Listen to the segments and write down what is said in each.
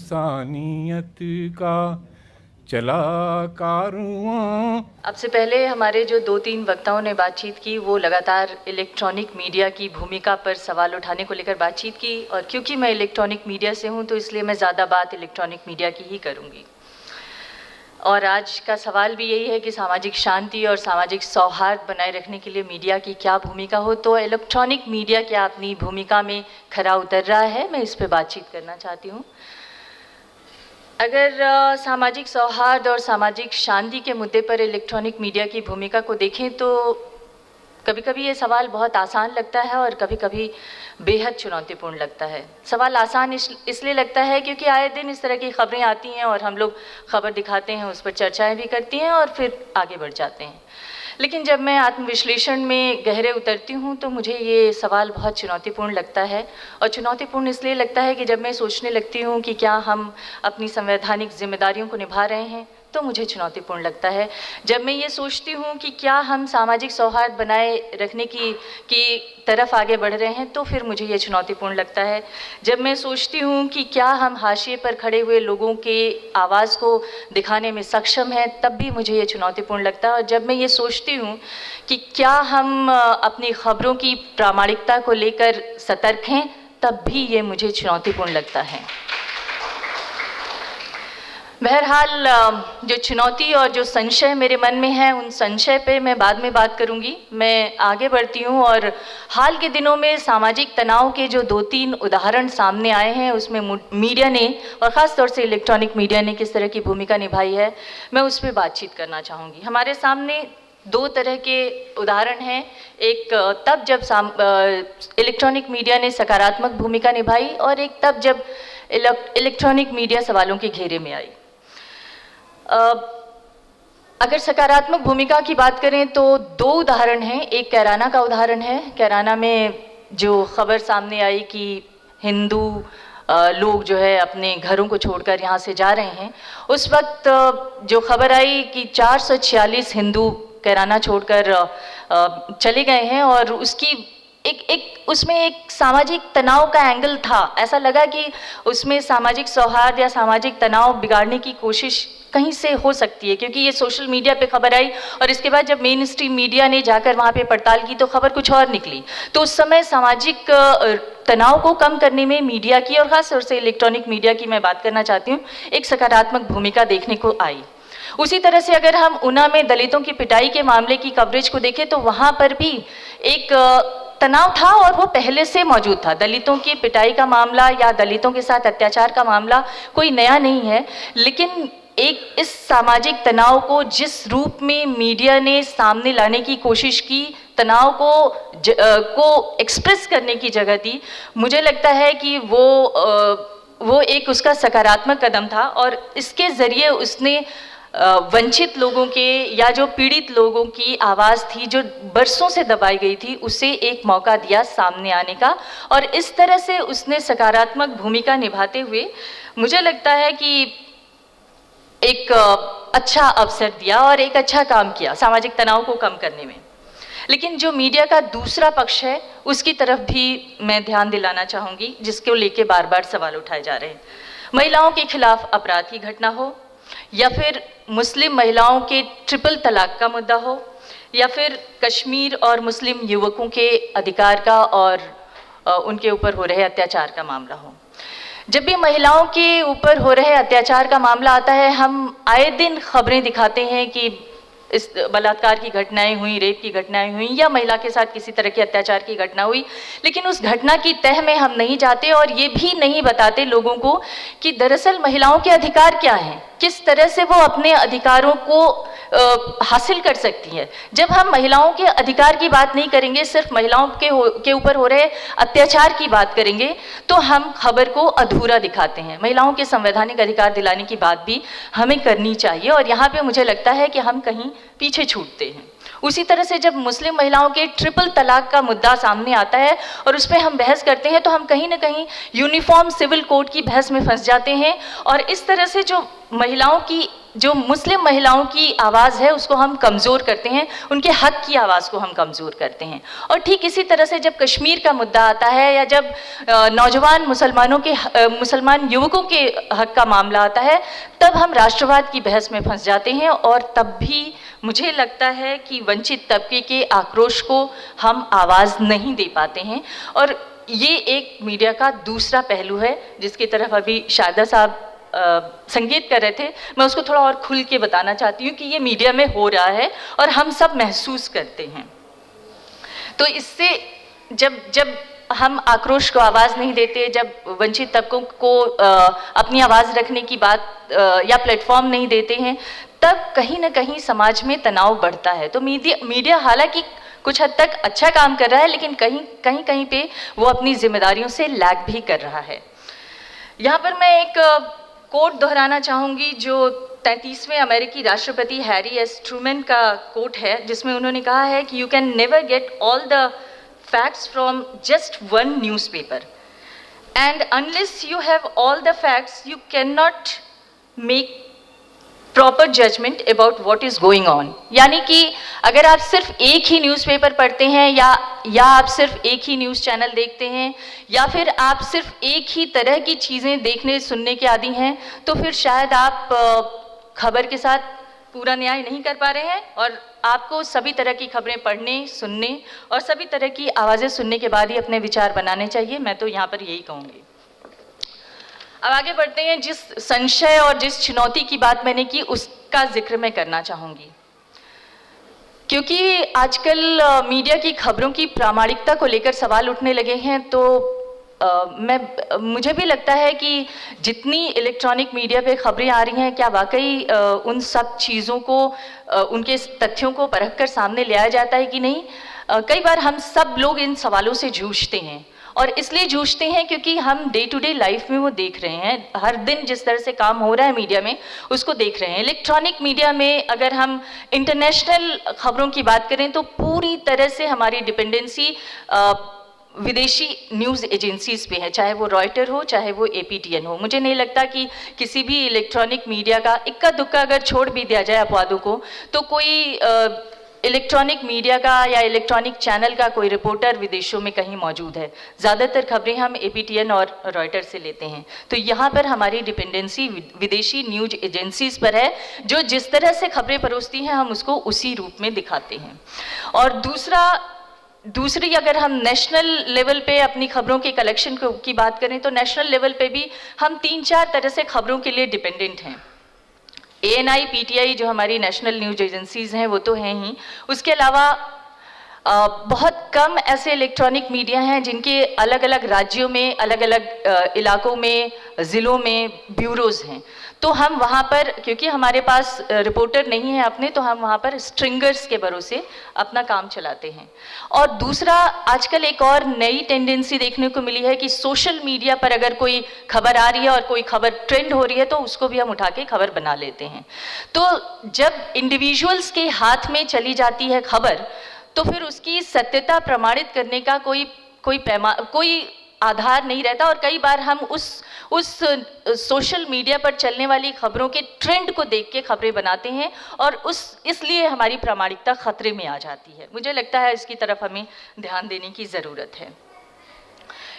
इंसानियत का चला कारवां। अब से पहले हमारे जो 2-3 वक्ताओं ने बातचीत की वो लगातार इलेक्ट्रॉनिक मीडिया की भूमिका पर सवाल उठाने को लेकर बातचीत की, और क्योंकि मैं इलेक्ट्रॉनिक मीडिया से हूं तो इसलिए मैं ज़्यादा बात इलेक्ट्रॉनिक मीडिया की ही करूंगी। और आज का सवाल भी यही है कि सामाजिक शांति और सामाजिक सौहार्द बनाए रखने के लिए मीडिया की क्या भूमिका हो, तो इलेक्ट्रॉनिक मीडिया क्या अपनी भूमिका में खरा उतर रहा है, मैं इस पर बातचीत करना चाहती हूँ। अगर सामाजिक सौहार्द और सामाजिक शांति के मुद्दे पर इलेक्ट्रॉनिक मीडिया की भूमिका को देखें तो कभी कभी ये सवाल बहुत आसान लगता है और कभी कभी बेहद चुनौतीपूर्ण लगता है। सवाल आसान इसलिए लगता है क्योंकि आए दिन इस तरह की खबरें आती हैं और हम लोग खबर दिखाते हैं, उस पर चर्चाएं भी करती हैं और फिर आगे बढ़ जाते हैं। लेकिन जब मैं आत्मविश्लेषण में गहरे उतरती हूँ तो मुझे ये सवाल बहुत चुनौतीपूर्ण लगता है। और चुनौतीपूर्ण इसलिए लगता है कि जब मैं सोचने लगती हूँ कि क्या हम अपनी संवैधानिक जिम्मेदारियों को निभा रहे हैं, तो मुझे चुनौतीपूर्ण लगता है। जब मैं ये सोचती हूँ कि क्या हम सामाजिक सौहार्द बनाए रखने की तरफ आगे बढ़ रहे हैं, तो फिर मुझे ये चुनौतीपूर्ण लगता है। जब मैं सोचती हूँ कि क्या हम हाशिए पर खड़े हुए लोगों के आवाज़ को दिखाने में सक्षम हैं, तब भी मुझे ये चुनौतीपूर्ण लगता है। और जब मैं ये सोचती हूँ कि क्या हम अपनी खबरों की प्रामाणिकता को लेकर सतर्क हैं, तब भी ये मुझे चुनौतीपूर्ण लगता है। बहरहाल जो चुनौती और जो संशय मेरे मन में है, उन संशय पे मैं बाद में बात करूंगी। मैं आगे बढ़ती हूं और हाल के दिनों में सामाजिक तनाव के जो 2-3 उदाहरण सामने आए हैं, उसमें मीडिया ने और ख़ास तौर से इलेक्ट्रॉनिक मीडिया ने किस तरह की भूमिका निभाई है, मैं उस पर बातचीत करना चाहूँगी। हमारे सामने 2 तरह के उदाहरण हैं। एक तब जब इलेक्ट्रॉनिक मीडिया ने सकारात्मक भूमिका निभाई और एक तब जब इलेक्ट्रॉनिक मीडिया सवालों के घेरे में आई। अगर सकारात्मक भूमिका की बात करें तो 2 उदाहरण हैं। एक कैराना का उदाहरण है। कैराना में जो खबर सामने आई कि हिंदू लोग जो है अपने घरों को छोड़कर यहाँ से जा रहे हैं, उस वक्त जो खबर आई कि 446 हिंदू कैराना छोड़कर चले गए हैं और उसकी उसमें एक सामाजिक तनाव का एंगल था। ऐसा लगा कि उसमें सामाजिक सौहार्द या सामाजिक तनाव बिगाड़ने की कोशिश कहीं से हो सकती है, क्योंकि ये सोशल मीडिया पे खबर आई और इसके बाद जब मेन स्ट्रीम मीडिया ने जाकर वहाँ पे पड़ताल की तो खबर कुछ और निकली। तो उस समय सामाजिक तनाव को कम करने में मीडिया की और ख़ास तौर से इलेक्ट्रॉनिक मीडिया की मैं बात करना चाहती हूँ, एक सकारात्मक भूमिका देखने को आई। उसी तरह से अगर हम ऊना में दलितों की पिटाई के मामले की कवरेज को देखें तो वहाँ पर भी एक तनाव था और वो पहले से मौजूद था। दलितों की पिटाई का मामला या दलितों के साथ अत्याचार का मामला कोई नया नहीं है, लेकिन एक इस सामाजिक तनाव को जिस रूप में मीडिया ने सामने लाने की कोशिश की, तनाव को एक्सप्रेस करने की जगह दी, मुझे लगता है कि वो एक उसका सकारात्मक कदम था। और इसके ज़रिए उसने वंचित लोगों के या जो पीड़ित लोगों की आवाज़ थी जो बरसों से दबाई गई थी, उसे एक मौका दिया सामने आने का। और इस तरह से उसने सकारात्मक भूमिका निभाते हुए मुझे लगता है कि एक अच्छा अवसर दिया और एक अच्छा काम किया सामाजिक तनाव को कम करने में। लेकिन जो मीडिया का दूसरा पक्ष है उसकी तरफ भी मैं ध्यान दिलाना चाहूँगी, जिसको लेके बार बार सवाल उठाए जा रहे हैं। महिलाओं के खिलाफ अपराध की घटना हो, या फिर मुस्लिम महिलाओं के ट्रिपल तलाक का मुद्दा हो, या फिर कश्मीर और मुस्लिम युवकों के अधिकार का और उनके ऊपर हो रहे अत्याचार का मामला हो। जब भी महिलाओं के ऊपर हो रहे अत्याचार का मामला आता है, हम आए दिन खबरें दिखाते हैं कि इस बलात्कार की घटनाएं हुई, रेप की घटनाएं हुई या महिला के साथ किसी तरह के अत्याचार की घटना हुई, लेकिन उस घटना की तह में हम नहीं जाते और ये भी नहीं बताते लोगों को कि दरअसल महिलाओं के अधिकार क्या हैं, किस तरह से वो अपने अधिकारों को हासिल कर सकती है। जब हम महिलाओं के अधिकार की बात नहीं करेंगे, सिर्फ महिलाओं के ऊपर हो रहे अत्याचार की बात करेंगे, तो हम खबर को अधूरा दिखाते हैं। महिलाओं के संवैधानिक अधिकार दिलाने की बात भी हमें करनी चाहिए और यहाँ पे मुझे लगता है कि हम कहीं पीछे छूटते हैं। उसी तरह से जब मुस्लिम महिलाओं के ट्रिपल तलाक का मुद्दा सामने आता है और उस पर हम बहस करते हैं, तो हम कहीं ना कहीं यूनिफॉर्म सिविल कोड की बहस में फंस जाते हैं और इस तरह से जो महिलाओं की जो मुस्लिम महिलाओं की आवाज़ है उसको हम कमज़ोर करते हैं, उनके हक की आवाज़ को हम कमज़ोर करते हैं। और ठीक इसी तरह से जब कश्मीर का मुद्दा आता है या जब नौजवान मुसलमान युवकों के हक का मामला आता है, तब हम राष्ट्रवाद की बहस में फंस जाते हैं और तब भी मुझे लगता है कि वंचित तबके के आक्रोश को हम आवाज़ नहीं दे पाते हैं। और ये एक मीडिया का दूसरा पहलू है जिसकी तरफ अभी शारदा साहब संकेत कर रहे थे। मैं उसको थोड़ा और खुल के बताना चाहती हूँ कि ये मीडिया में हो रहा है और हम सब महसूस करते हैं। तो इससे जब हम आक्रोश को आवाज़ नहीं देते, जब वंचित तबकों को अपनी आवाज़ रखने की बात या प्लेटफॉर्म नहीं देते हैं, तब कहीं ना कहीं समाज में तनाव बढ़ता है। तो मीडिया हालांकि कुछ हद तक अच्छा काम कर रहा है, लेकिन कहीं पे वो अपनी जिम्मेदारियों से लैग भी कर रहा है। यहाँ पर मैं एक कोट दोहराना चाहूँगी जो 33वें अमेरिकी राष्ट्रपति हैरी एस ट्रूमैन का कोट है, जिसमें उन्होंने कहा है कि you can never get all the facts from just one newspaper and unless you have all the facts you can not make proper judgement about what is going on. यानी कि अगर आप सिर्फ एक ही न्यूज़पेपर पढ़ते हैं या आप सिर्फ एक ही न्यूज़ चैनल देखते हैं या फिर आप सिर्फ एक ही तरह की चीज़ें देखने सुनने के आदी हैं, तो फिर शायद आप खबर के साथ पूरा न्याय नहीं कर पा रहे हैं। और आपको सभी तरह की खबरें पढ़ने, सुनने और सभी तरह की आवाज़ें सुनने के बाद ही अपने विचार बनाने चाहिए। मैं तो यहाँ पर यही कहूँगी। अब आगे बढ़ते हैं। जिस संशय और जिस चुनौती की बात मैंने की उसका जिक्र मैं करना चाहूँगी, क्योंकि आजकल मीडिया की खबरों की प्रामाणिकता को लेकर सवाल उठने लगे हैं। तो मुझे भी लगता है कि जितनी इलेक्ट्रॉनिक मीडिया पे खबरें आ रही हैं, क्या वाकई उन सब चीज़ों को, उनके तथ्यों को परख कर सामने ले आया जाता है कि नहीं। कई बार हम सब लोग इन सवालों से जूझते हैं और इसलिए जूझते हैं क्योंकि हम डे टू डे लाइफ में वो देख रहे हैं। हर दिन जिस तरह से काम हो रहा है मीडिया में, उसको देख रहे हैं। इलेक्ट्रॉनिक मीडिया में अगर हम इंटरनेशनल खबरों की बात करें तो पूरी तरह से हमारी डिपेंडेंसी विदेशी न्यूज़ एजेंसीज पे है, चाहे वो रॉयटर हो, चाहे वो APTN हो। मुझे नहीं लगता कि किसी भी इलेक्ट्रॉनिक मीडिया का इक्का दुक्का अगर छोड़ भी दिया जाए अपवादों को, तो कोई इलेक्ट्रॉनिक मीडिया का या इलेक्ट्रॉनिक चैनल का कोई रिपोर्टर विदेशों में कहीं मौजूद है। ज़्यादातर खबरें हम APTN और रॉयटर से लेते हैं। तो यहाँ पर हमारी डिपेंडेंसी विदेशी न्यूज़ एजेंसीज पर है, जो जिस तरह से खबरें परोसती हैं हम उसको उसी रूप में दिखाते हैं। और दूसरी अगर हम नेशनल लेवल पे अपनी खबरों के कलेक्शन की बात करें तो नेशनल लेवल पे भी हम 3-4 तरह से खबरों के लिए डिपेंडेंट हैं। ANI, PTI जो हमारी नेशनल न्यूज एजेंसीज हैं वो तो हैं ही, उसके अलावा बहुत कम ऐसे इलेक्ट्रॉनिक मीडिया हैं जिनके अलग अलग राज्यों में, अलग अलग इलाकों में, ज़िलों में ब्यूरोज़ हैं। तो हम वहाँ पर, क्योंकि हमारे पास रिपोर्टर नहीं है अपने, तो हम वहाँ पर स्ट्रिंगर्स के भरोसे अपना काम चलाते हैं। और दूसरा, आजकल एक और नई टेंडेंसी देखने को मिली है कि सोशल मीडिया पर अगर कोई खबर आ रही है और कोई खबर ट्रेंड हो रही है तो उसको भी हम उठा के खबर बना लेते हैं। तो जब इंडिविजुअल्स के हाथ में चली जाती है खबर, तो फिर उसकी सत्यता प्रमाणित करने का कोई आधार नहीं रहता। और कई बार हम उस सोशल मीडिया पर चलने वाली खबरों के ट्रेंड को देख के खबरें बनाते हैं और इसलिए हमारी प्रामाणिकता खतरे में आ जाती है। मुझे लगता है इसकी तरफ हमें ध्यान देने की ज़रूरत है।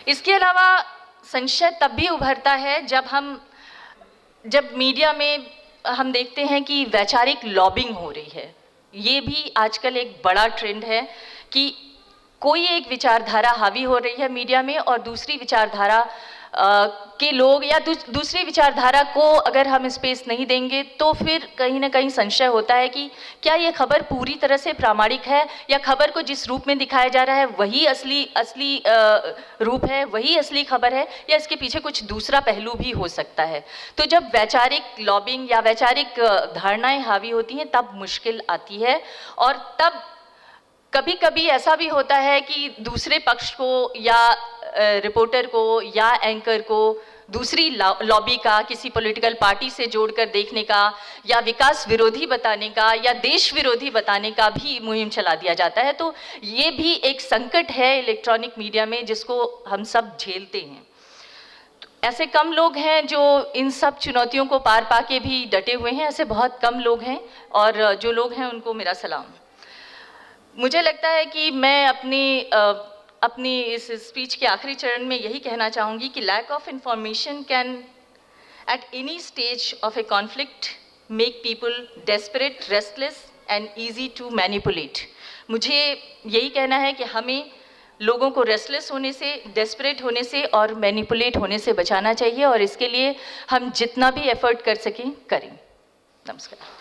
इसके अलावा संशय तब भी उभरता है जब मीडिया में हम देखते हैं कि वैचारिक लॉबिंग हो रही है। ये भी आजकल एक बड़ा ट्रेंड है कि कोई एक विचारधारा हावी हो रही है मीडिया में और दूसरी विचारधारा के लोग या दूसरी विचारधारा को अगर हम स्पेस नहीं देंगे तो फिर कहीं ना कहीं संशय होता है कि क्या ये खबर पूरी तरह से प्रामाणिक है या खबर को जिस रूप में दिखाया जा रहा है वही असली रूप है, वही असली खबर है, या इसके पीछे कुछ दूसरा पहलू भी हो सकता है। तो जब वैचारिक लॉबिंग या वैचारिक धारणाएं हावी होती हैं तब मुश्किल आती है। और तब कभी कभी ऐसा भी होता है कि दूसरे पक्ष को या रिपोर्टर को या एंकर को दूसरी लॉबी का, किसी पॉलिटिकल पार्टी से जोड़कर देखने का या विकास विरोधी बताने का या देश विरोधी बताने का भी मुहिम चला दिया जाता है। तो ये भी एक संकट है इलेक्ट्रॉनिक मीडिया में जिसको हम सब झेलते हैं। ऐसे कम लोग हैं जो इन सब चुनौतियों को पार पा के भी डटे हुए हैं, ऐसे बहुत कम लोग हैं, और जो लोग हैं उनको मेरा सलाम। मुझे लगता है कि मैं अपनी इस स्पीच के आखिरी चरण में यही कहना चाहूँगी कि lack of information can at any stage of a conflict make people desperate, restless and easy to manipulate. मुझे यही कहना है कि हमें लोगों को रेस्टलेस होने से, डेस्परेट होने से और मैनिपुलेट होने से बचाना चाहिए, और इसके लिए हम जितना भी एफर्ट कर सकें करें। नमस्कार।